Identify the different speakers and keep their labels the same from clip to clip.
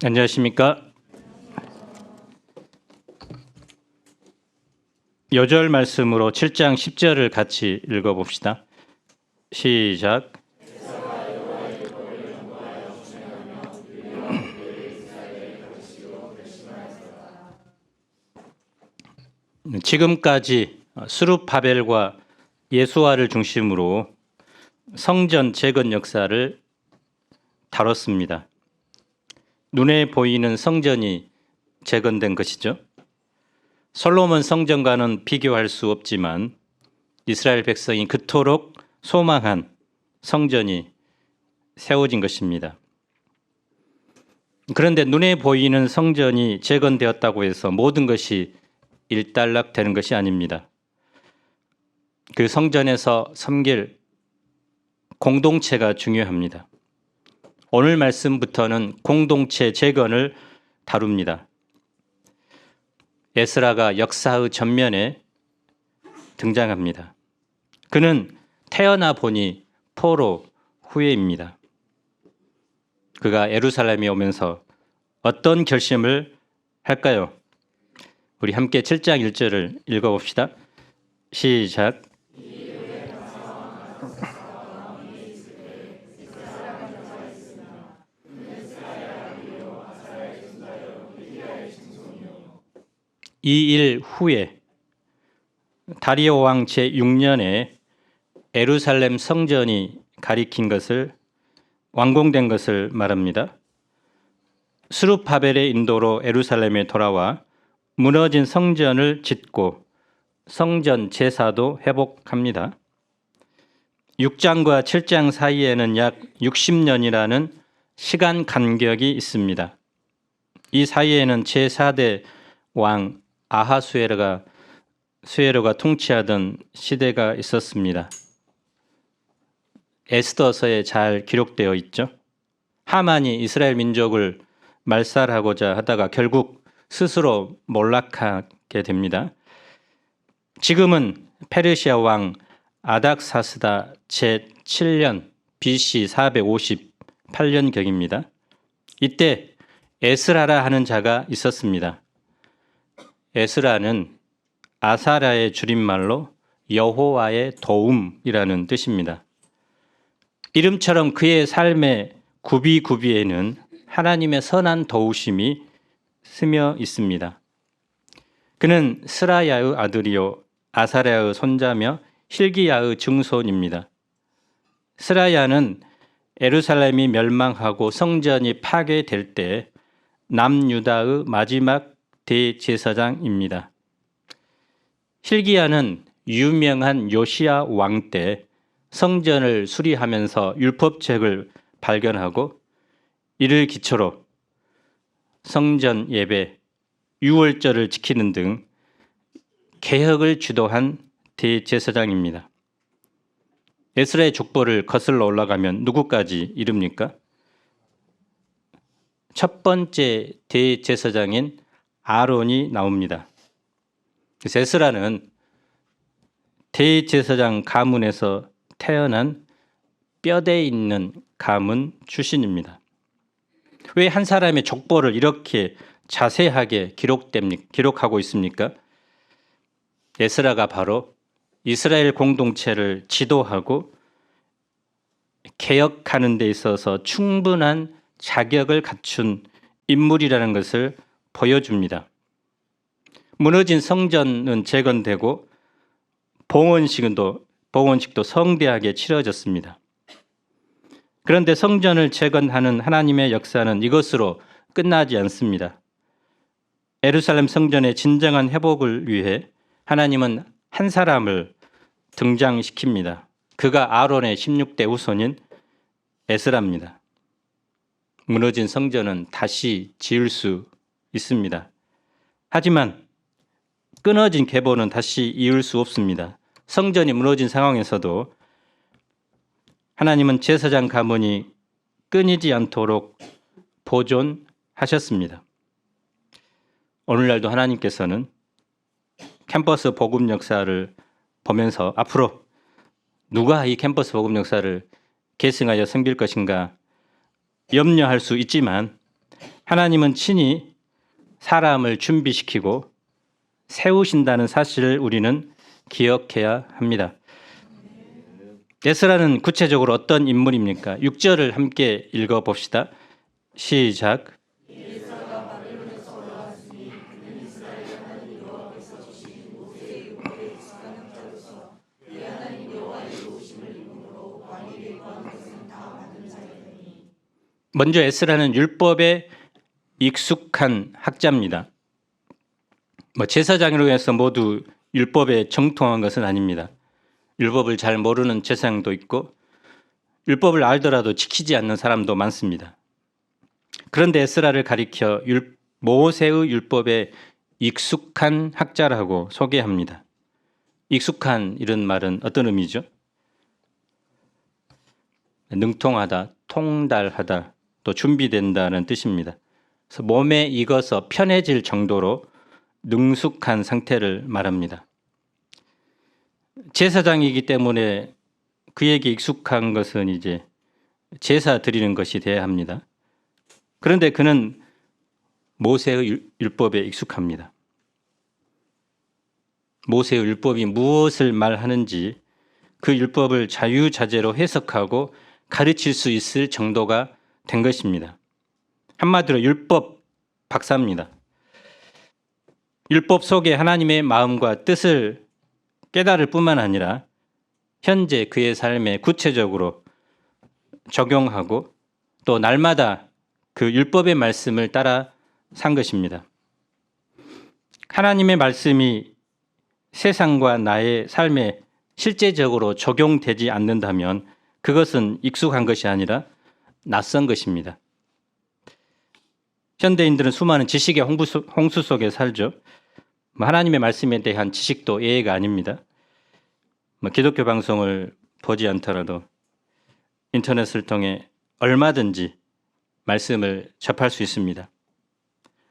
Speaker 1: 안녕하십니까? 요절 말씀으로 7장 10절을 같이 읽어봅시다. 시작. 지금까지 스룹바벨과 예수아를 중심으로 성전 재건 역사를 다뤘습니다. 눈에 보이는 성전이 재건된 것이죠. 솔로몬 성전과는 비교할 수 없지만 이스라엘 백성이 그토록 소망한 성전이 세워진 것입니다. 그런데 눈에 보이는 성전이 재건되었다고 해서 모든 것이 일단락되는 것이 아닙니다. 그 성전에서 섬길 공동체가 중요합니다. 오늘 말씀부터는 공동체 재건을 다룹니다. 에스라가 역사의 전면에 등장합니다. 그는 태어나 보니 포로 후예입니다. 그가 예루살렘에 오면서 어떤 결심을 할까요? 우리 함께 7장 1절을 읽어봅시다. 시작. 이 일 후에 다리오 왕 제6년에 예루살렘 성전이 가리킨 것을 완공된 것을 말합니다. 스룹바벨의 인도로 예루살렘에 돌아와 무너진 성전을 짓고 성전 제사도 회복합니다. 6장과 7장 사이에는 약 60년이라는 시간 간격이 있습니다. 이 사이에는 제4대 왕 아하수에로가 통치하던 시대가 있었습니다. 에스더서에 잘 기록되어 있죠. 하만이 이스라엘 민족을 말살하고자 하다가 결국 스스로 몰락하게 됩니다. 지금은 페르시아 왕 아닥사스다 제7년 BC 458년경입니다. 이때 에스라라 하는 자가 있었습니다. 에스라는 아사랴의 줄임말로 여호와의 도움이라는 뜻입니다. 이름처럼 그의 삶의 구비구비에는 하나님의 선한 도우심이 스며 있습니다. 그는 스라야의 아들이요 아사랴의 손자며 hil기야의 증손입니다. 스라야는 예루살렘이 멸망하고 성전이 파괴될 때 남유다의 마지막 대제사장입니다. hil기야는 유명한 요시야 왕 때 성전을 수리하면서 율법책을 발견하고 이를 기초로 성전 예배, 유월절을 지키는 등 개혁을 주도한 대제사장입니다. 에스라의 족보를 거슬러 올라가면 누구까지 이릅니까? 첫 번째 대제사장인 아론이 나옵니다. 그래서 에스라는 대제사장 가문에서 태어난 뼈대 있는 가문 출신입니다. 왜 한 사람의 족보를 이렇게 자세하게 기록하고 있습니까? 에스라가 바로 이스라엘 공동체를 지도하고 개혁하는 데 있어서 충분한 자격을 갖춘 인물이라는 것을 보여줍니다. 무너진 성전은 재건되고 봉헌식도 성대하게 치러졌습니다. 그런데 성전을 재건하는 하나님의 역사는 이것으로 끝나지 않습니다. 예루살렘 성전의 진정한 회복을 위해 하나님은 한 사람을 등장시킵니다. 그가 아론의 16대 후손인 에스라입니다. 무너진 성전은 다시 지을 수 있습니다. 하지만 끊어진 계보는 다시 이을 수 없습니다. 성전이 무너진 상황에서도 하나님은 제사장 가문이 끊이지 않도록 보존하셨습니다. 오늘날도 하나님께서는 캠퍼스 복음 역사를 보면서 앞으로 누가 이 캠퍼스 복음 역사를 계승하여 섬길 것인가 염려할 수 있지만 하나님은 친히 사람을 준비시키고 세우신다는 사실을 우리는 기억해야 합니다. 에스라는 구체적으로 어떤 인물입니까? 6절을 함께 읽어봅시다. 시작. 먼저 에스라는 율법에 익숙한 학자입니다. 제사장으로 해서 모두 율법에 정통한 것은 아닙니다. 율법을 잘 모르는 제사장도 있고 율법을 알더라도 지키지 않는 사람도 많습니다. 그런데 에스라를 가리켜 모세의 율법에 익숙한 학자라고 소개합니다. 익숙한 이런 말은 어떤 의미죠? 능통하다, 통달하다, 또 준비된다는 뜻입니다. 그래서 몸에 익어서 편해질 정도로 능숙한 상태를 말합니다. 제사장이기 때문에 그에게 익숙한 것은 이제 제사 드리는 것이 돼야 합니다. 그런데 그는 모세의 율법에 익숙합니다. 모세의 율법이 무엇을 말하는지 그 율법을 자유자재로 해석하고 가르칠 수 있을 정도가 된 것입니다. 한마디로 율법 박사입니다. 율법 속에 하나님의 마음과 뜻을 깨달을 뿐만 아니라 현재 그의 삶에 구체적으로 적용하고 또 날마다 그 율법의 말씀을 따라 산 것입니다. 하나님의 말씀이 세상과 나의 삶에 실제적으로 적용되지 않는다면 그것은 익숙한 것이 아니라 낯선 것입니다. 현대인들은 수많은 지식의 홍수 속에 살죠. 하나님의 말씀에 대한 지식도 예외가 아닙니다. 기독교 방송을 보지 않더라도 인터넷을 통해 얼마든지 말씀을 접할 수 있습니다.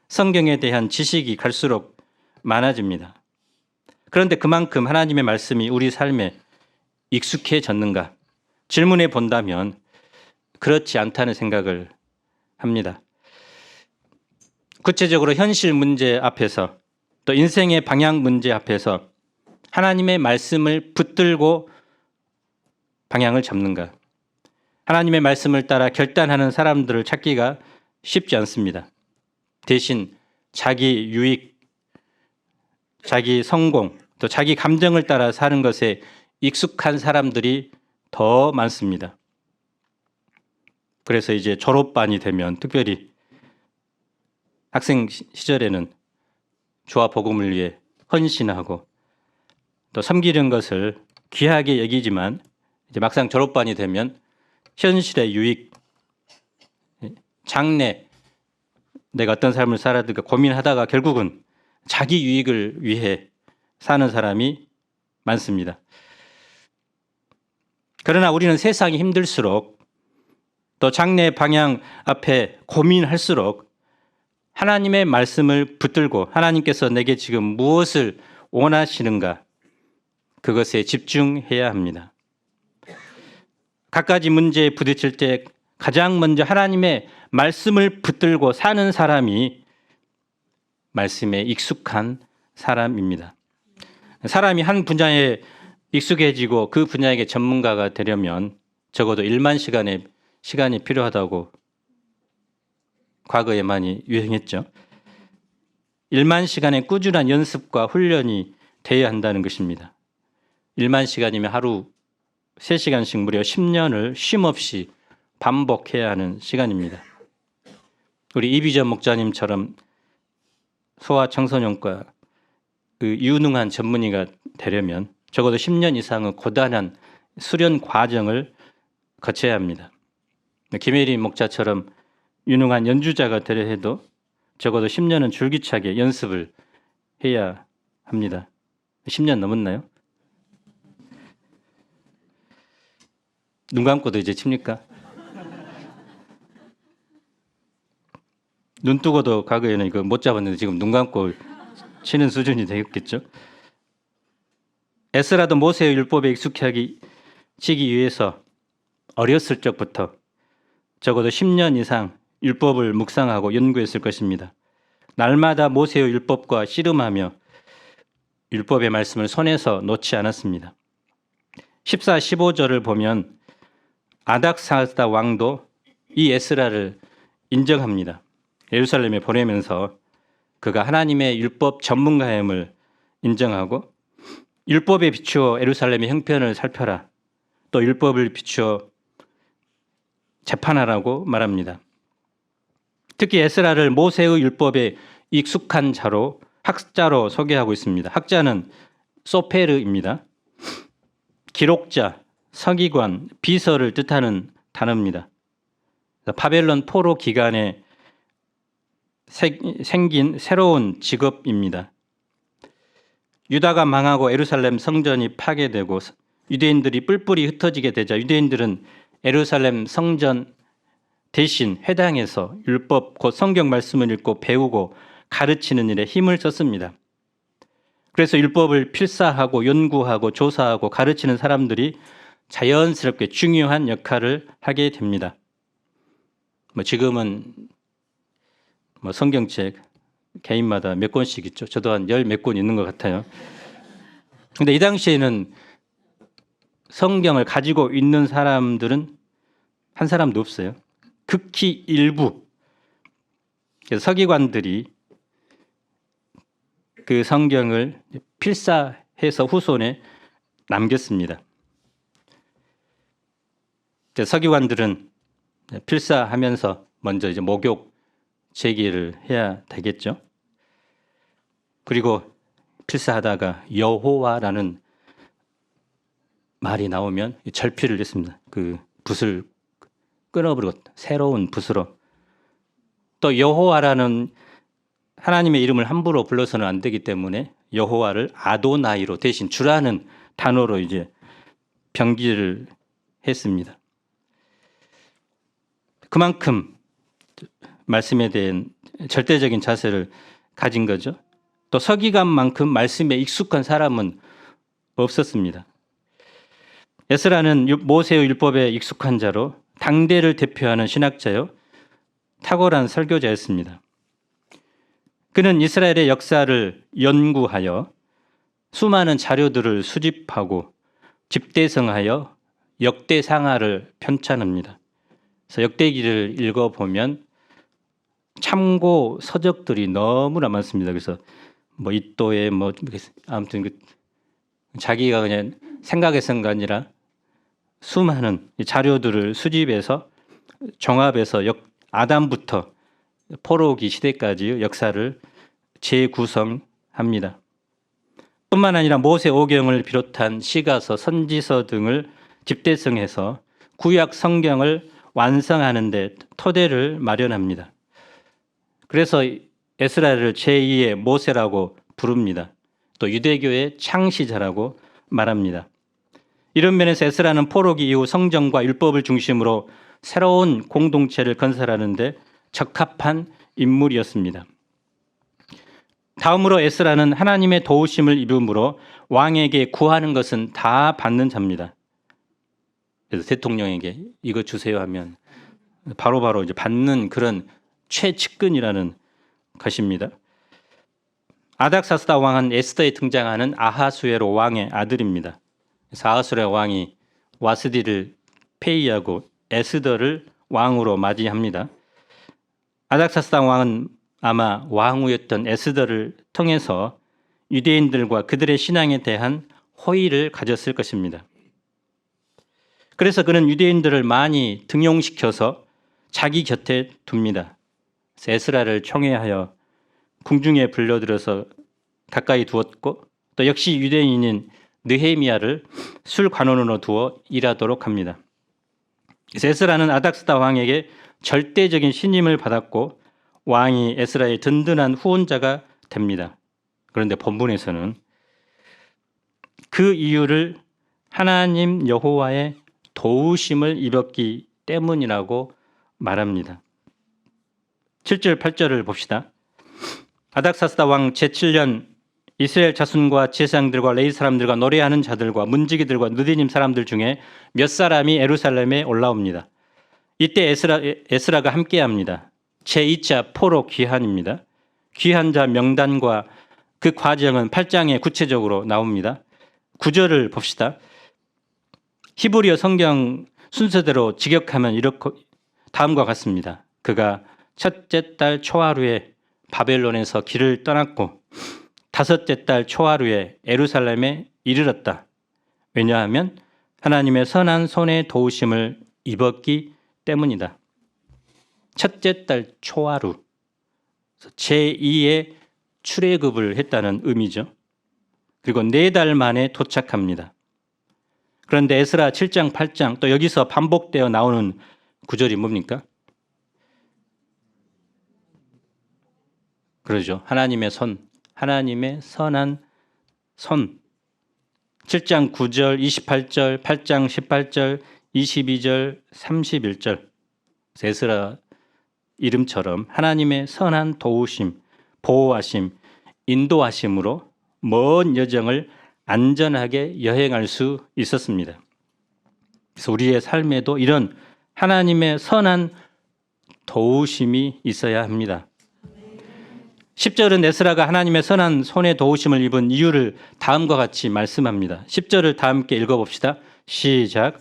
Speaker 1: 성경에 대한 지식이 갈수록 많아집니다. 그런데 그만큼 하나님의 말씀이 우리 삶에 익숙해졌는가? 질문해 본다면 그렇지 않다는 생각을 합니다. 구체적으로 현실 문제 앞에서 또 인생의 방향 문제 앞에서 하나님의 말씀을 붙들고 방향을 잡는가? 하나님의 말씀을 따라 결단하는 사람들을 찾기가 쉽지 않습니다. 대신 자기 유익, 자기 성공, 또 자기 감정을 따라 사는 것에 익숙한 사람들이 더 많습니다. 그래서 이제 졸업반이 되면 특별히 학생 시절에는 주와 복음을 위해 헌신하고 또 섬기는 것을 귀하게 여기지만 이제 막상 졸업반이 되면 현실의 유익, 장래, 내가 어떤 삶을 살아야 될까 고민하다가 결국은 자기 유익을 위해 사는 사람이 많습니다. 그러나 우리는 세상이 힘들수록 또 장래 방향 앞에 고민할수록 하나님의 말씀을 붙들고 하나님께서 내게 지금 무엇을 원하시는가 그것에 집중해야 합니다. 갖가지 문제에 부딪힐 때 가장 먼저 하나님의 말씀을 붙들고 사는 사람이 말씀에 익숙한 사람입니다. 사람이 한 분야에 익숙해지고 그 분야의 전문가가 되려면 적어도 1만 시간이 필요하다고 과거에 많이 유행했죠. 1만 시간의 꾸준한 연습과 훈련이 돼야 한다는 것입니다. 1만 시간이면 하루 3시간씩 무려 10년을 쉼없이 반복해야 하는 시간입니다. 우리 이비전 목자님처럼 소아청소년과 그 유능한 전문의가 되려면 적어도 10년 이상의 고단한 수련 과정을 거쳐야 합니다. 김혜리 목자처럼 유능한 연주자가 되려 해도 적어도 10년은 줄기차게 연습을 해야 합니다. 10년 넘었나요? 눈 감고도 이제 칩니까? 눈 뜨고도 과거에는 이거 못 잡았는데 지금 눈 감고 치는 수준이 되겠죠. 에스라도 모세의 율법에 익숙하기 위해서 어렸을 적부터 적어도 10년 이상 율법을 묵상하고 연구했을 것입니다. 날마다 모세의 율법과 씨름하며 율법의 말씀을 손에서 놓지 않았습니다. 14, 15절을 보면 아닥사스다 왕도 이 에스라를 인정합니다. 예루살렘에 보내면서 그가 하나님의 율법 전문가임을 인정하고 율법에 비추어 예루살렘의 형편을 살펴라. 또 율법을 비추어 재판하라고 말합니다. 특히 에스라를 모세의 율법에 익숙한 자로 학자로 소개하고 있습니다. 학자는 소페르입니다. 기록자, 서기관, 비서를 뜻하는 단어입니다. 바벨론 포로 기간에 생긴 새로운 직업입니다. 유다가 망하고 예루살렘 성전이 파괴되고 유대인들이 뿔뿔이 흩어지게 되자 유대인들은 예루살렘 성전 대신 회당에서 율법 곧 성경 말씀을 읽고 배우고 가르치는 일에 힘을 썼습니다. 그래서 율법을 필사하고 연구하고 조사하고 가르치는 사람들이 자연스럽게 중요한 역할을 하게 됩니다. 지금은 성경책 개인마다 몇 권씩 있죠. 저도 한 열 몇 권 있는 것 같아요. 근데 이 당시에는 성경을 가지고 있는 사람들은 한 사람도 없어요. 극히 일부. 그래서 서기관들이 그 성경을 필사해서 후손에 남겼습니다. 서기관들은 필사하면서 먼저 이제 목욕 제기를 해야 되겠죠. 그리고 필사하다가 여호와라는 말이 나오면 절필을 했습니다. 그 붓을 끊어버리고 새로운 붓으로. 또 여호와라는 하나님의 이름을 함부로 불러서는 안 되기 때문에 여호와를 아도나이로 대신 주라는 단어로 이제 병기를 했습니다. 그만큼 말씀에 대한 절대적인 자세를 가진 거죠. 또 서기관만큼 말씀에 익숙한 사람은 없었습니다. 에스라는 모세의 율법에 익숙한 자로 당대를 대표하는 신학자요, 탁월한 설교자였습니다. 그는 이스라엘의 역사를 연구하여 수많은 자료들을 수집하고 집대성하여 역대상하를 편찬합니다. 그래서 역대기를 읽어보면 참고 서적들이 너무나 많습니다. 그래서 이또에 아무튼 자기가 그냥 생각해서가 아니라 수많은 자료들을 수집해서 종합해서 아담부터 포로기 시대까지 역사를 재구성합니다. 뿐만 아니라 모세오경을 비롯한 시가서, 선지서 등을 집대성해서 구약 성경을 완성하는 데 토대를 마련합니다. 그래서 에스라를 제2의 모세라고 부릅니다. 또 유대교의 창시자라고 말합니다. 이런 면에서 에스라는 포로기 이후 성경과 율법을 중심으로 새로운 공동체를 건설하는 데 적합한 인물이었습니다. 다음으로 에스라는 하나님의 도우심을 입음으로 왕에게 구하는 것은 다 받는 자입니다. 그래서 대통령에게 이거 주세요 하면 바로바로 이제 받는 그런 최측근이라는 것입니다. 아닥사스다 왕은 에스더에 등장하는 아하수에로 왕의 아들입니다. 그래서 아하수에로 왕이 와스디를 폐위하고 에스더를 왕으로 맞이합니다. 아닥사스다 왕은 아마 왕후였던 에스더를 통해서 유대인들과 그들의 신앙에 대한 호의를 가졌을 것입니다. 그래서 그는 유대인들을 많이 등용시켜서 자기 곁에 둡니다. 에스라를 총회하여 궁중에 불러들여서 가까이 두었고 또 역시 유대인인 느헤미야를 술관원으로 두어 일하도록 합니다. 그래서 에스라는 아닥사스다 왕에게 절대적인 신임을 받았고 왕이 에스라의 든든한 후원자가 됩니다. 그런데 본문에서는 그 이유를 하나님 여호와의 도우심을 입었기 때문이라고 말합니다. 7절 8절을 봅시다. 아닥사스다 왕 제7년 이스라엘 자손과 제사장들과 레위 사람들과 노래하는 자들과 문지기들과 느디님 사람들 중에 몇 사람이 예루살렘에 올라옵니다. 이때 에스라가 함께합니다. 제2차 포로 귀환입니다. 귀환자 명단과 그 과정은 8장에 구체적으로 나옵니다. 9절을 봅시다. 히브리어 성경 순서대로 직역하면 이렇게 다음과 같습니다. 그가 첫째 달 초하루에 바벨론에서 길을 떠났고 다섯째 달 초하루에 예루살렘에 이르렀다. 왜냐하면 하나님의 선한 손의 도우심을 입었기 때문이다. 첫째 달 초하루, 제2의 출애굽을 했다는 의미죠. 그리고 4달 만에 도착합니다. 그런데 에스라 7장, 8장 또 여기서 반복되어 나오는 구절이 뭡니까? 그러죠. 하나님의 손, 하나님의 선한 손. 7장 9절, 28절, 8장 18절, 22절, 31절. 에스라 이름처럼 하나님의 선한 도우심, 보호하심, 인도하심으로 먼 여정을 안전하게 여행할 수 있었습니다. 그래서 우리의 삶에도 이런 하나님의 선한 도우심이 있어야 합니다. 10절은 에스라가 하나님의 선한 손의 도우심을 입은 이유를 다음과 같이 말씀합니다. 10절을 다 함께 읽어봅시다. 시작.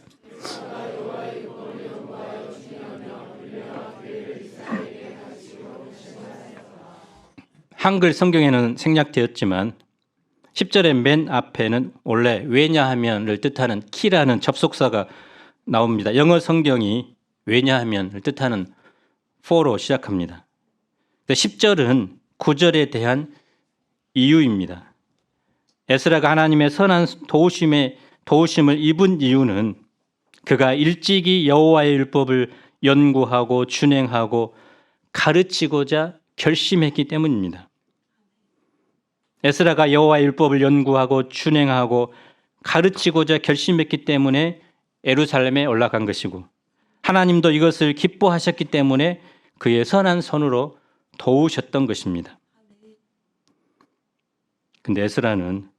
Speaker 1: 한글 성경에는 생략되었지만 10절의 맨 앞에는 원래 왜냐하면을 뜻하는 키라는 접속사가 나옵니다. 영어 성경이 왜냐하면을 뜻하는 for로 시작합니다. 10절은 9절에 대한 이유입니다. 에스라가 하나님의 선한 도우심을 입은 이유는 그가 일찍이 여호와의 율법을 연구하고 준행하고 가르치고자 결심했기 때문입니다. 에스라가 여호와의 율법을 연구하고 준행하고 가르치고자 결심했기 때문에 예루살렘에 올라간 것이고 하나님도 이것을 기뻐하셨기 때문에 그의 선한 손으로 도우셨던 것입니다. 근데 에스라는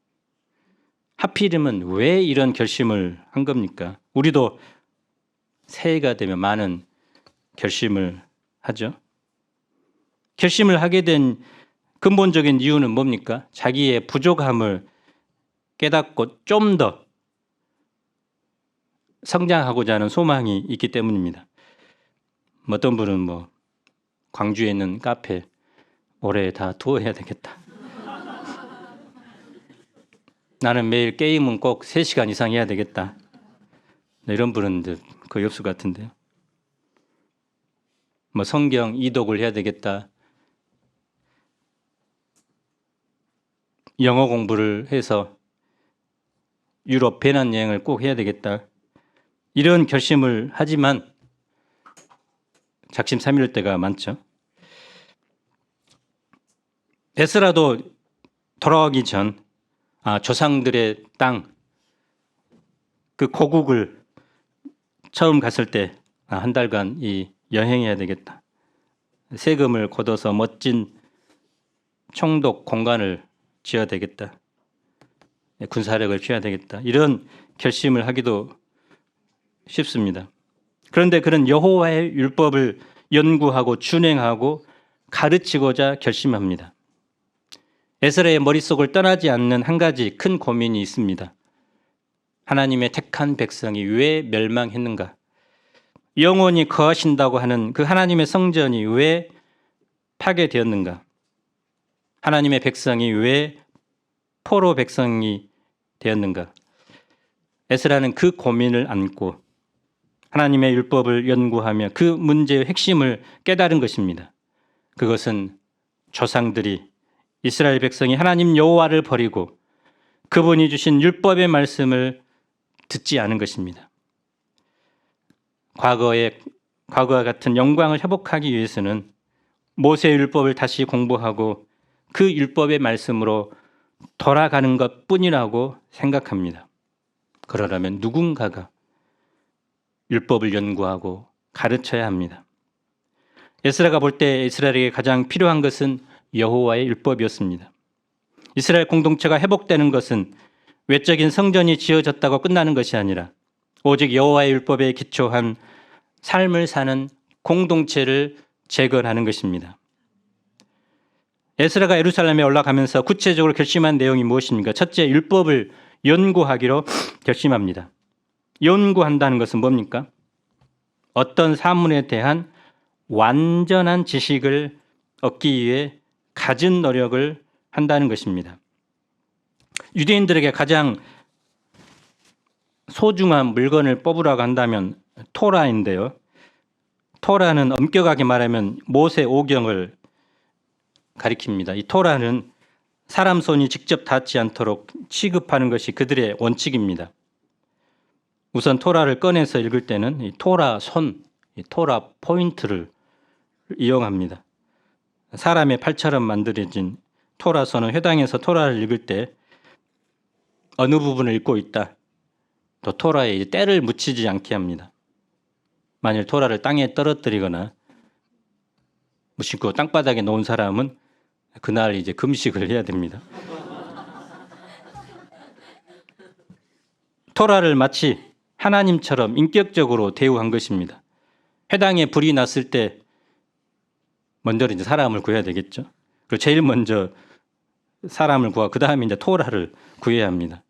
Speaker 1: 하필이면 왜 이런 결심을 한 겁니까? 우리도 새해가 되면 많은 결심을 하죠. 결심을 하게 된 근본적인 이유는 뭡니까? 자기의 부족함을 깨닫고 좀 더 성장하고자 하는 소망이 있기 때문입니다. 어떤 분은 광주에 있는 카페 올해 다 투어해야 되겠다. 나는 매일 게임은 꼭 3시간 이상 해야 되겠다. 이런 분은 거의 없을 것 같은데요. 성경 이독을 해야 되겠다. 영어 공부를 해서 유럽 배낭여행을 꼭 해야 되겠다. 이런 결심을 하지만 작심삼일 때가 많죠. 에스라도 돌아오기 전 조상들의 땅, 그 고국을 처음 갔을 때 한 달간 이 여행해야 되겠다. 세금을 걷어서 멋진 총독 공간을 지어야 되겠다. 군사력을 키워야 되겠다. 이런 결심을 하기도 쉽습니다. 그런데 그는 여호와의 율법을 연구하고 준행하고 가르치고자 결심합니다. 에스라의 머릿속을 떠나지 않는 한 가지 큰 고민이 있습니다. 하나님의 택한 백성이 왜 멸망했는가? 영원히 거하신다고 하는 그 하나님의 성전이 왜 파괴되었는가? 하나님의 백성이 왜 포로 백성이 되었는가? 에스라는 그 고민을 안고 하나님의 율법을 연구하며 그 문제의 핵심을 깨달은 것입니다. 그것은 조상들이 이스라엘 백성이 하나님 여호와를 버리고 그분이 주신 율법의 말씀을 듣지 않은 것입니다. 과거와 같은 영광을 회복하기 위해서는 모세의 율법을 다시 공부하고 그 율법의 말씀으로 돌아가는 것뿐이라고 생각합니다. 그러려면 누군가가 율법을 연구하고 가르쳐야 합니다. 에스라가 볼 때 이스라엘에게 가장 필요한 것은 여호와의 율법이었습니다. 이스라엘 공동체가 회복되는 것은 외적인 성전이 지어졌다고 끝나는 것이 아니라 오직 여호와의 율법에 기초한 삶을 사는 공동체를 재건하는 것입니다. 에스라가 예루살렘에 올라가면서 구체적으로 결심한 내용이 무엇입니까? 첫째, 율법을 연구하기로 결심합니다. 연구한다는 것은 뭡니까? 어떤 사문에 대한 완전한 지식을 얻기 위해 갖은 노력을 한다는 것입니다. 유대인들에게 가장 소중한 물건을 뽑으라고 한다면 토라인데요. 토라는 엄격하게 말하면 모세 오경을 가리킵니다. 이 토라는 사람 손이 직접 닿지 않도록 취급하는 것이 그들의 원칙입니다. 우선 토라를 꺼내서 읽을 때는 이 토라 손, 이 토라 포인트를 이용합니다. 사람의 팔처럼 만들어진 토라 손은 회당에서 토라를 읽을 때 어느 부분을 읽고 있다. 또 토라에 이제 때를 묻히지 않게 합니다. 만일 토라를 땅에 떨어뜨리거나 무심코 땅바닥에 놓은 사람은 그날 이제 금식을 해야 됩니다. 토라를 마치 하나님처럼 인격적으로 대우한 것입니다. 회당에 불이 났을 때 먼저 이제 사람을 구해야 되겠죠. 그리고 제일 먼저 사람을 구하고 그 다음에 이제 토라를 구해야 합니다.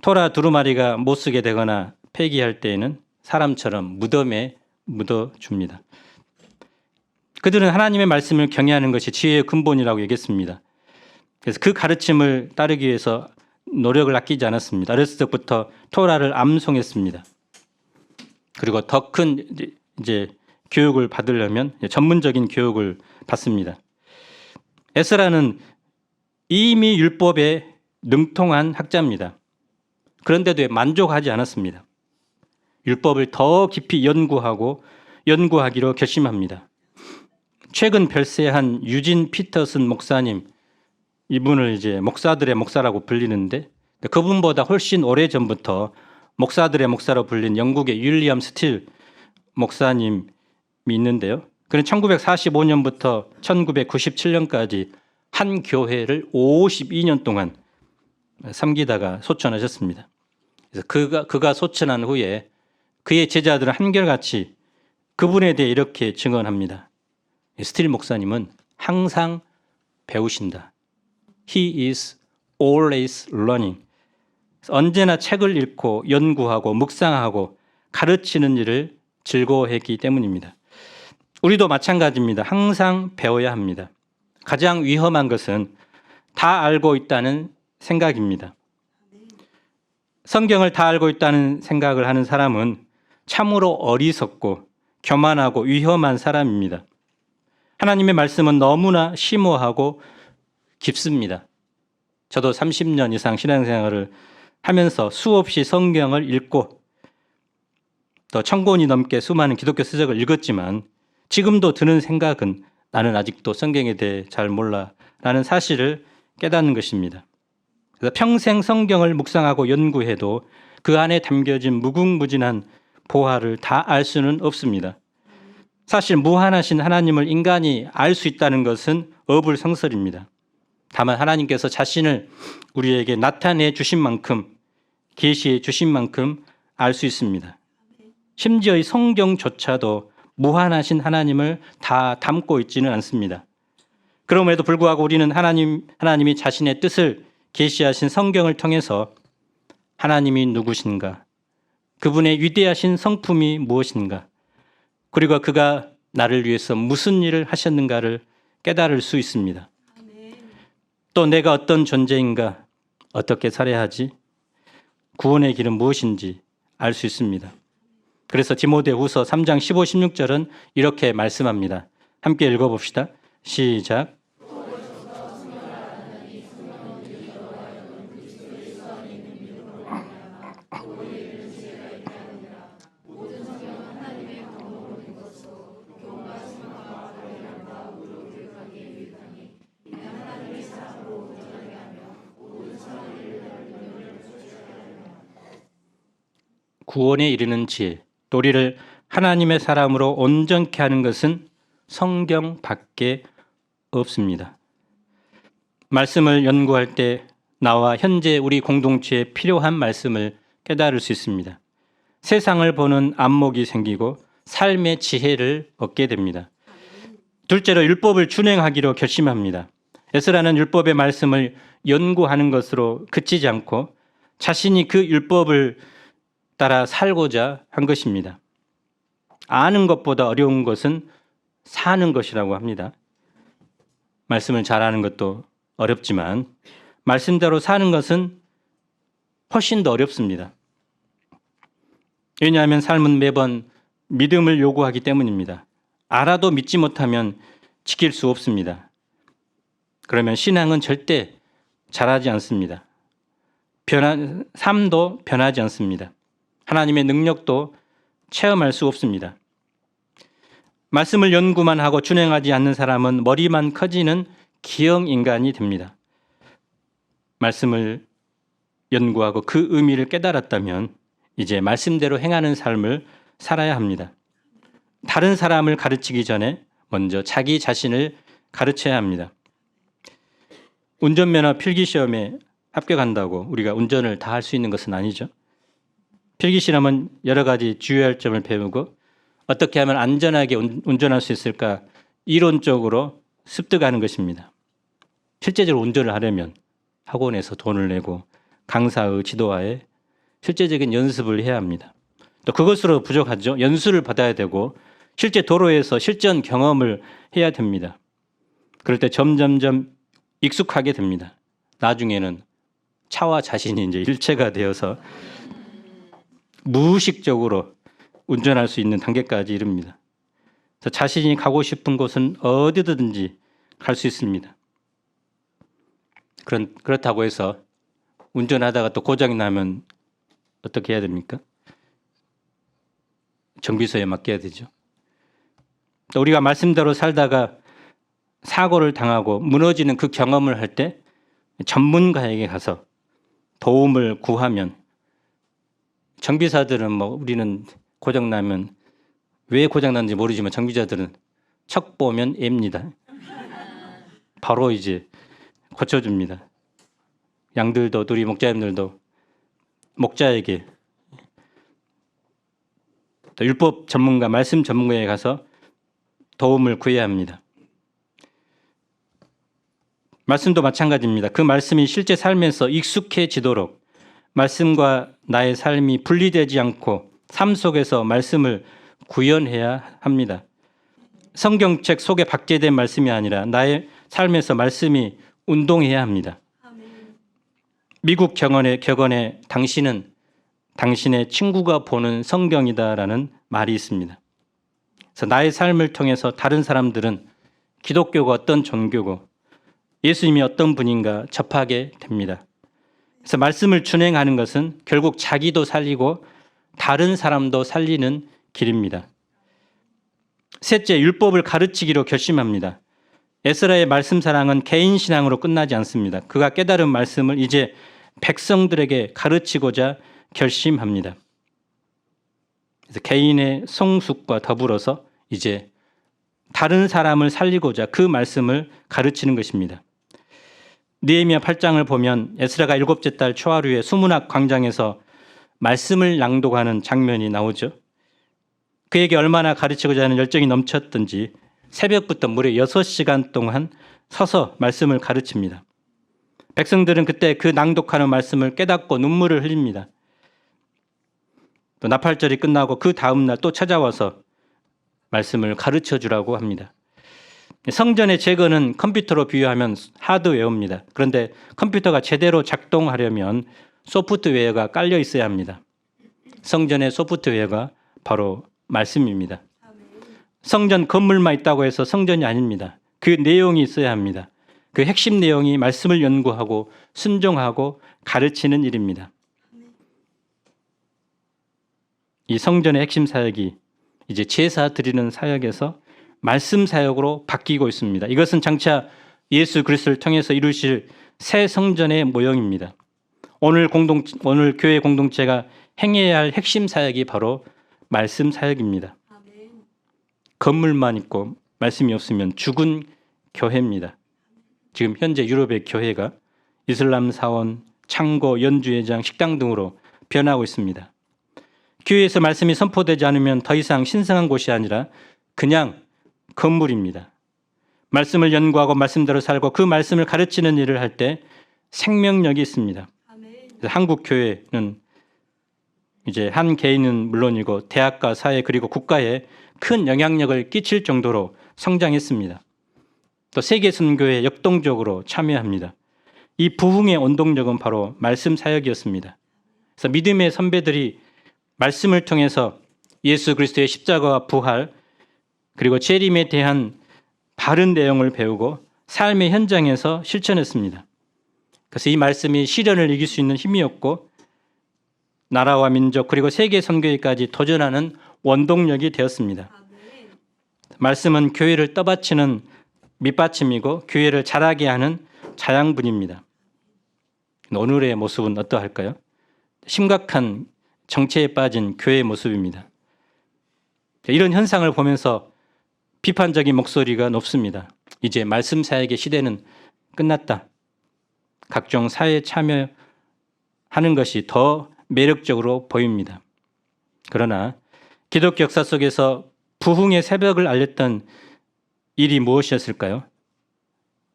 Speaker 1: 토라 두루마리가 못 쓰게 되거나 폐기할 때에는 사람처럼 무덤에 묻어줍니다. 그들은 하나님의 말씀을 경외하는 것이 지혜의 근본이라고 얘기했습니다. 그래서 그 가르침을 따르기 위해서 노력을 아끼지 않았습니다. 어렸을 때부터 토라를 암송했습니다. 그리고 더 큰 이제 교육을 받으려면 전문적인 교육을 받습니다. 에스라는 이미 율법에 능통한 학자입니다. 그런데도 만족하지 않았습니다. 율법을 더 깊이 연구하기로 결심합니다. 최근 별세한 유진 피터슨 목사님, 이분을 이제 목사들의 목사라고 불리는데 그분보다 훨씬 오래 전부터 목사들의 목사로 불린 영국의 윌리엄 스틸 목사님이 있는데요. 그는 1945년부터 1997년까지 한 교회를 52년 동안 섬기다가 소천하셨습니다. 그래서 그가 소천한 후에 그의 제자들은 한결같이 그분에 대해 이렇게 증언합니다. 스틸 목사님은 항상 배우신다. He is always learning. 언제나 책을 읽고 연구하고 묵상하고 가르치는 일을 즐거워했기 때문입니다. 우리도 마찬가지입니다. 항상 배워야 합니다. 가장 위험한 것은 다 알고 있다는 생각입니다. 성경을 다 알고 있다는 생각을 하는 사람은 참으로 어리석고 교만하고 위험한 사람입니다. 하나님의 말씀은 너무나 심오하고 깊습니다. 저도 30년 이상 신앙생활을 하면서 수없이 성경을 읽고 또 1000권이 넘게 수많은 기독교 서적을 읽었지만 지금도 드는 생각은 나는 아직도 성경에 대해 잘 몰라 라는 사실을 깨닫는 것입니다. 그래서 평생 성경을 묵상하고 연구해도 그 안에 담겨진 무궁무진한 보화를 다 알 수는 없습니다. 사실 무한하신 하나님을 인간이 알 수 있다는 것은 어불성설입니다. 다만 하나님께서 자신을 우리에게 나타내 주신 만큼, 계시해 주신 만큼 알 수 있습니다. 심지어 이 성경조차도 무한하신 하나님을 다 담고 있지는 않습니다. 그럼에도 불구하고 우리는 하나님이 자신의 뜻을 계시하신 성경을 통해서 하나님이 누구신가, 그분의 위대하신 성품이 무엇인가, 그리고 그가 나를 위해서 무슨 일을 하셨는가를 깨달을 수 있습니다. 또 내가 어떤 존재인가, 어떻게 살아야 하지, 구원의 길은 무엇인지 알 수 있습니다. 그래서 디모데후서 3장 15, 16절은 이렇게 말씀합니다. 함께 읽어봅시다. 시작. 구원에 이르는 지혜, 또 우리를 하나님의 사람으로 온전케 하는 것은 성경밖에 없습니다. 말씀을 연구할 때 나와 현재 우리 공동체에 필요한 말씀을 깨달을 수 있습니다. 세상을 보는 안목이 생기고 삶의 지혜를 얻게 됩니다. 둘째로 율법을 준행하기로 결심합니다. 에스라는 율법의 말씀을 연구하는 것으로 그치지 않고 자신이 그 율법을 따라 살고자 한 것입니다. 아는 것보다 어려운 것은 사는 것이라고 합니다. 말씀을 잘 아는 것도 어렵지만 말씀대로 사는 것은 훨씬 더 어렵습니다. 왜냐하면 삶은 매번 믿음을 요구하기 때문입니다. 알아도 믿지 못하면 지킬 수 없습니다. 그러면 신앙은 절대 자라지 않습니다. 삶도 변하지 않습니다. 하나님의 능력도 체험할 수 없습니다. 말씀을 연구만 하고 준행하지 않는 사람은 머리만 커지는 기형 인간이 됩니다. 말씀을 연구하고 그 의미를 깨달았다면 이제 말씀대로 행하는 삶을 살아야 합니다. 다른 사람을 가르치기 전에 먼저 자기 자신을 가르쳐야 합니다. 운전면허 필기시험에 합격한다고 우리가 운전을 다 할 수 있는 것은 아니죠. 필기시험은 여러 가지 주의할 점을 배우고 어떻게 하면 안전하게 운전할 수 있을까 이론적으로 습득하는 것입니다. 실제적으로 운전을 하려면 학원에서 돈을 내고 강사의 지도하에 실제적인 연습을 해야 합니다. 또 그것으로 부족하죠. 연수를 받아야 되고 실제 도로에서 실전 경험을 해야 됩니다. 그럴 때 점점점 익숙하게 됩니다. 나중에는 차와 자신이 이제 일체가 되어서 무의식적으로 운전할 수 있는 단계까지 이릅니다. 그래서 자신이 가고 싶은 곳은 어디든지 갈 수 있습니다. 그렇다고 해서 운전하다가 또 고장이 나면 어떻게 해야 됩니까? 정비소에 맡겨야 되죠. 또 우리가 말씀대로 살다가 사고를 당하고 무너지는 그 경험을 할 때 전문가에게 가서 도움을 구하면 정비사들은 우리는 고장나면 왜 고장났는지 모르지만 정비자들은 척 보면 앱니다. 바로 이제 고쳐줍니다. 양들도 우리 목자님들도 목자에게 또 율법 전문가, 말씀 전문가에 가서 도움을 구해야 합니다. 말씀도 마찬가지입니다. 그 말씀이 실제 삶에서 익숙해지도록 말씀과 나의 삶이 분리되지 않고 삶 속에서 말씀을 구현해야 합니다. 성경책 속에 박제된 말씀이 아니라 나의 삶에서 말씀이 운동해야 합니다. 미국 격언에 당신은 당신의 친구가 보는 성경이다라는 말이 있습니다. 그래서 나의 삶을 통해서 다른 사람들은 기독교가 어떤 종교고 예수님이 어떤 분인가 접하게 됩니다. 그래서 말씀을 준행하는 것은 결국 자기도 살리고 다른 사람도 살리는 길입니다. 셋째, 율법을 가르치기로 결심합니다. 에스라의 말씀 사랑은 개인 신앙으로 끝나지 않습니다. 그가 깨달은 말씀을 이제 백성들에게 가르치고자 결심합니다. 그래서 개인의 성숙과 더불어서 이제 다른 사람을 살리고자 그 말씀을 가르치는 것입니다. 느헤미야 8장을 보면 에스라가 7째 달 초하루에 수문학 광장에서 말씀을 낭독하는 장면이 나오죠. 그에게 얼마나 가르치고자 하는 열정이 넘쳤던지 새벽부터 무려 6시간 동안 서서 말씀을 가르칩니다. 백성들은 그때 그 낭독하는 말씀을 깨닫고 눈물을 흘립니다. 또 나팔절이 끝나고 그 다음 날 또 찾아와서 말씀을 가르쳐 주라고 합니다. 성전의 제거는 컴퓨터로 비유하면 하드웨어입니다. 그런데 컴퓨터가 제대로 작동하려면 소프트웨어가 깔려 있어야 합니다. 성전의 소프트웨어가 바로 말씀입니다. 성전 건물만 있다고 해서 성전이 아닙니다. 그 내용이 있어야 합니다. 그 핵심 내용이 말씀을 연구하고 순종하고 가르치는 일입니다. 이 성전의 핵심 사역이 이제 제사 드리는 사역에서 말씀 사역으로 바뀌고 있습니다. 이것은 장차 예수 그리스도를 통해서 이루실 새 성전의 모형입니다. 오늘 교회 공동체가 행해야 할 핵심 사역이 바로 말씀 사역입니다. 건물만 있고 말씀이 없으면 죽은 교회입니다. 지금 현재 유럽의 교회가 이슬람 사원, 창고, 연주회장, 식당 등으로 변하고 있습니다. 교회에서 말씀이 선포되지 않으면 더 이상 신성한 곳이 아니라 그냥 건물입니다. 말씀을 연구하고 말씀대로 살고 그 말씀을 가르치는 일을 할 때 생명력이 있습니다. 그래서 한국 교회는 이제 한 개인은 물론이고 대학과 사회 그리고 국가에 큰 영향력을 끼칠 정도로 성장했습니다. 또 세계 선교에 역동적으로 참여합니다. 이 부흥의 원동력은 바로 말씀 사역이었습니다. 그래서 믿음의 선배들이 말씀을 통해서 예수 그리스도의 십자가와 부활 그리고 재림에 대한 바른 내용을 배우고 삶의 현장에서 실천했습니다. 그래서 이 말씀이 시련을 이길 수 있는 힘이었고 나라와 민족 그리고 세계 선교에까지 도전하는 원동력이 되었습니다. 말씀은 교회를 떠받치는 밑받침이고 교회를 자라게 하는 자양분입니다. 오늘의 모습은 어떠할까요? 심각한 정체에 빠진 교회의 모습입니다. 이런 현상을 보면서 비판적인 목소리가 높습니다. 이제 말씀 사역의 시대는 끝났다. 각종 사회에 참여하는 것이 더 매력적으로 보입니다. 그러나 기독교 역사 속에서 부흥의 새벽을 알렸던 일이 무엇이었을까요?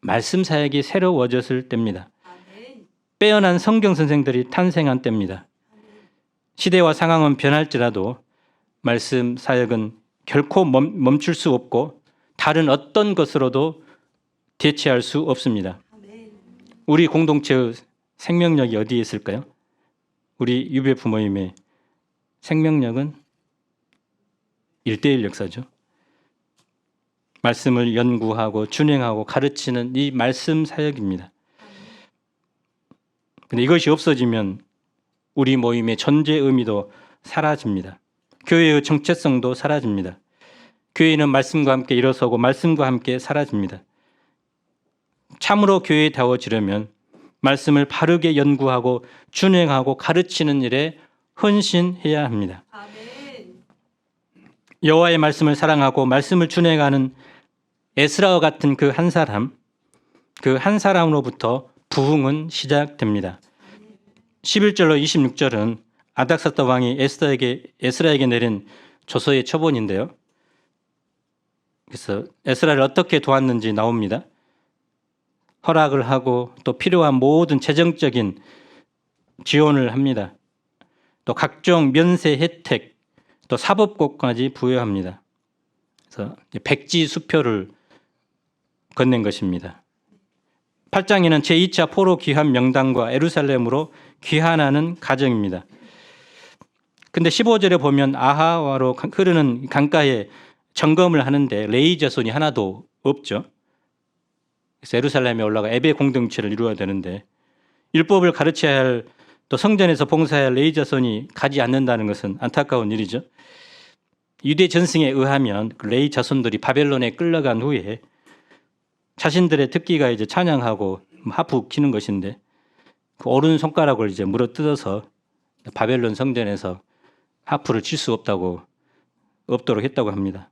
Speaker 1: 말씀 사역이 새로워졌을 때입니다. 빼어난 성경 선생들이 탄생한 때입니다. 시대와 상황은 변할지라도 말씀 사역은 결코 멈출 수 없고 다른 어떤 것으로도 대체할 수 없습니다. 우리 공동체의 생명력이 어디에 있을까요? 우리 유배 부모님의 생명력은 1:1 역사죠. 말씀을 연구하고 준행하고 가르치는 이 말씀 사역입니다. 근데 이것이 없어지면 우리 모임의 존재 의미도 사라집니다. 교회의 정체성도 사라집니다. 교회는 말씀과 함께 일어서고 말씀과 함께 사라집니다. 참으로 교회다워지려면 말씀을 바르게 연구하고 준행하고 가르치는 일에 헌신해야 합니다. 여호와의 말씀을 사랑하고 말씀을 준행하는 에스라와 같은 그 한 사람으로부터 부흥은 시작됩니다. 11절로 26절은 아닥사스다 왕이 에스라에게 내린 조서의 초본인데요. 그래서 에스라를 어떻게 도왔는지 나옵니다. 허락을 하고 또 필요한 모든 재정적인 지원을 합니다. 또 각종 면세 혜택, 또 사법권까지 부여합니다. 그래서 백지 수표를 건넨 것입니다. 8장에는 제2차 포로 귀환 명단과 예루살렘으로 귀환하는 과정입니다. 근데 15절에 보면 아하와로 흐르는 강가에 점검을 하는데 레위 자손이 하나도 없죠. 그래서 예루살렘에 올라가 예배 공동체를 이루어야 되는데 율법을 가르쳐야 할 또 성전에서 봉사해야 할 레위 자손이 가지 않는다는 것은 안타까운 일이죠. 유대 전승에 의하면 그 레위 자손들이 바벨론에 끌려간 후에 자신들의 특기가 이제 찬양하고 하프 키는 것인데 그 오른 손가락을 이제 물어 뜯어서 바벨론 성전에서 하프를 칠 수 없도록 했다고 합니다.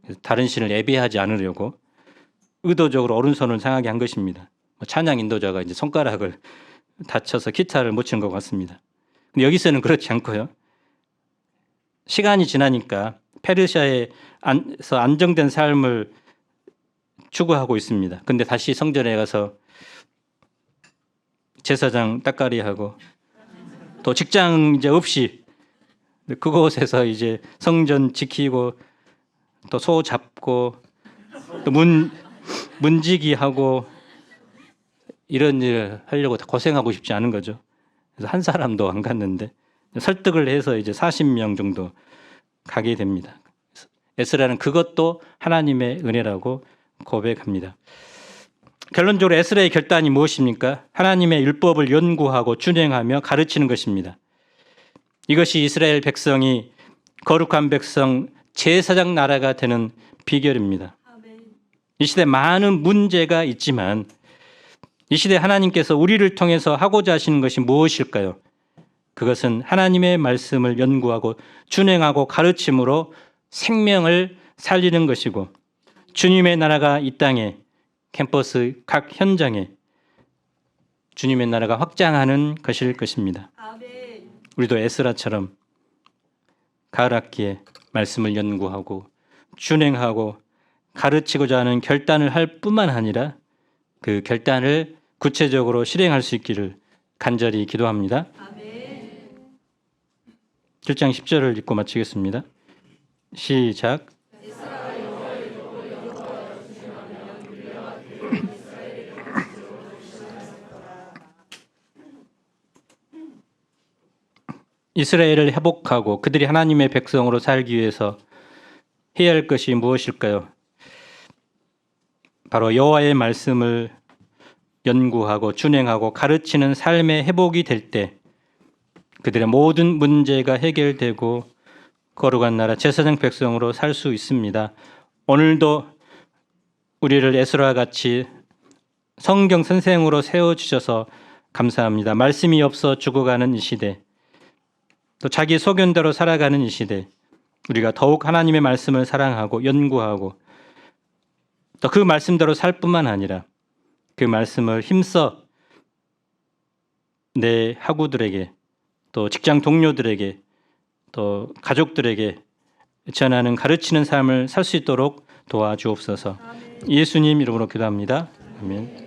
Speaker 1: 그래서 다른 신을 예배하지 않으려고 의도적으로 오른손을 상하게 한 것입니다. 찬양 인도자가 이제 손가락을 다쳐서 기타를 못 치는 것 같습니다. 근데 여기서는 그렇지 않고요. 시간이 지나니까 페르시아에서 안정된 삶을 추구하고 있습니다. 근데 다시 성전에 가서 제사장 따까리하고 또 직장 이제 없이 그곳에서 이제 성전 지키고 또 소 잡고 또 문지기 하고 이런 일 하려고 고생하고 싶지 않은 거죠. 그래서 한 사람도 안 갔는데 설득을 해서 이제 40명 정도 가게 됩니다. 에스라는 그것도 하나님의 은혜라고 고백합니다. 결론적으로 에스라의 결단이 무엇입니까? 하나님의 율법을 연구하고 준행하며 가르치는 것입니다. 이것이 이스라엘 백성이 거룩한 백성 제사장 나라가 되는 비결입니다. 이 시대 많은 문제가 있지만 이 시대 하나님께서 우리를 통해서 하고자 하시는 것이 무엇일까요? 그것은 하나님의 말씀을 연구하고 준행하고 가르침으로 생명을 살리는 것이고 주님의 나라가 이 땅에 캠퍼스 각 현장에 주님의 나라가 확장하는 것일 것입니다. 우리도 에스라처럼 가을 학기에 말씀을 연구하고 준행하고 가르치고자 하는 결단을 할 뿐만 아니라 그 결단을 구체적으로 실행할 수 있기를 간절히 기도합니다. 7장 10절을 읽고 마치겠습니다. 시작. 이스라엘을 회복하고 그들이 하나님의 백성으로 살기 위해서 해야 할 것이 무엇일까요? 바로 여호와의 말씀을 연구하고 준행하고 가르치는 삶의 회복이 될 때 그들의 모든 문제가 해결되고 거룩한 나라 제사장 백성으로 살 수 있습니다. 오늘도 우리를 에스라와 같이 성경 선생으로 세워주셔서 감사합니다. 말씀이 없어 죽어가는 이 시대, 또 자기 소견대로 살아가는 이 시대, 우리가 더욱 하나님의 말씀을 사랑하고 연구하고 또 그 말씀대로 살 뿐만 아니라 그 말씀을 힘써 내 학우들에게 또 직장 동료들에게 또 가족들에게 전하는 가르치는 삶을 살 수 있도록 도와주옵소서. 예수님 이름으로 기도합니다. 아멘.